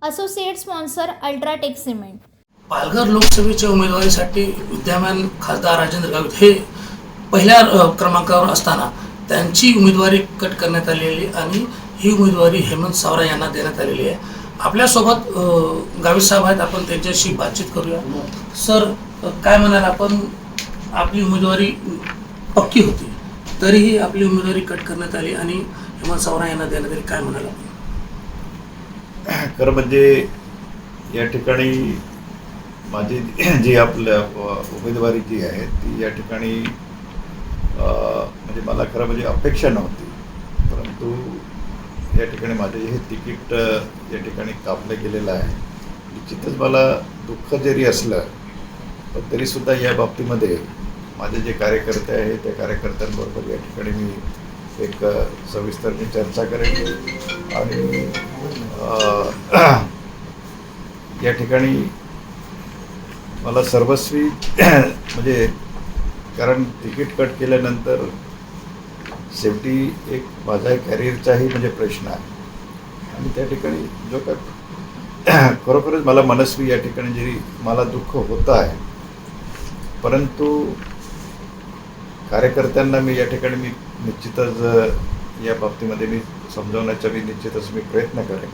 Associate sponsor UltraTech cement. Palghar लोकसभेच्या उमेदवारीसाठी विद्यमान खासदार राजेंद्र गावित हे पहिल्या क्रमांकावर असताना त्यांची उमेदवारी कट करण्यात आलेली आणि ही उमेदवारी हेमंत सावरा यांना देण्यात आलेली आहे. आपल्यासोबत गावित साहेब आहेत, आपण त्यांच्याशी बातचीत करूया. सर, काय म्हणाल आपण? आपली उमेदवारी पक्की होती तरीही आपली उमेदवारी कट करण्यात आली आणि हेमंत सावरा यांना देण्यात आली, काय म्हणाल आपण? खरं म्हणजे या ठिकाणी माझी जी आपल्या उमेदवारी जी आहे ती या ठिकाणी म्हणजे मला खरं म्हणजे अपेक्षा नव्हती, परंतु या ठिकाणी माझे हे तिकीट या ठिकाणी कापलं गेलेलं आहे. निश्चितच मला दुःख जरी असलं पण तरीसुद्धा या बाबतीमध्ये माझे जे कार्यकर्ते आहेत त्या कार्यकर्त्यांबरोबर या ठिकाणी मी एक सविस्तर चर्चा करेन आणि या ठिकाणी मला सर्वस्वी म्हणजे कारण तिकीट कट केल्यानंतर शेवटी एक माझा कॅरियरचाही म्हणजे प्रश्न आहे आणि त्या ठिकाणी जो का खरोखरच मला मनस्वी या ठिकाणी जरी मला दुःख होतं आहे, परंतु कार्यकर्त्यांना मी या ठिकाणी मी निश्चितच या बाबतीमध्ये मी समजावण्याचा मी निश्चितच मी प्रयत्न करेन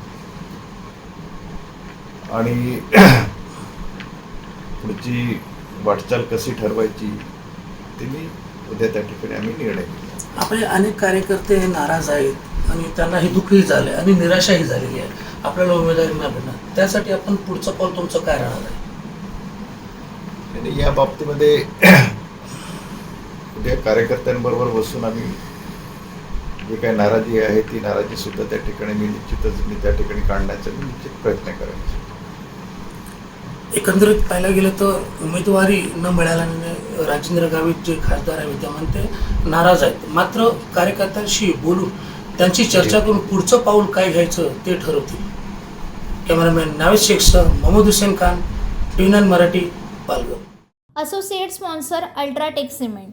आणि पुढची वाटचाल कशी ठरवायची ते मी उद्या त्या ठिकाणी आम्ही निर्णय घेऊ. आपले अनेक कार्यकर्ते नाराज आहेत आणि त्यांना हे दुःखही झाले आणि निराशाही झालेली आहे आपल्याला उमेदवारी न भेटणार. त्यासाठी आपण पुढचं पाऊल तुमचं काय राहणार आहे? आणि या बाबतीमध्ये उद्या कार्यकर्त्यांबरोबर बसून आम्ही जी काही नाराजी आहे ती नाराजी सुद्धा त्या ठिकाणी मी निश्चितच मी त्या ठिकाणी काढण्याचा मी निश्चित प्रयत्न करेन. एकंदरीत पाहायला गेलं तर उमेदवारी न मिळाल्याने राजेंद्र गावित जे खासदार आहे विद्यमान ते नाराज आहेत. मात्र कार्यकर्त्यांशी बोलून त्यांची चर्चा करून पुढचं पाऊल काय घ्यायचं ते ठरवतील. कॅमेरामॅन नावेद शेखसह मोहम्मद हुसेन खान, टी9 Marathi, Palghar. Associate sponsor UltraTech cement.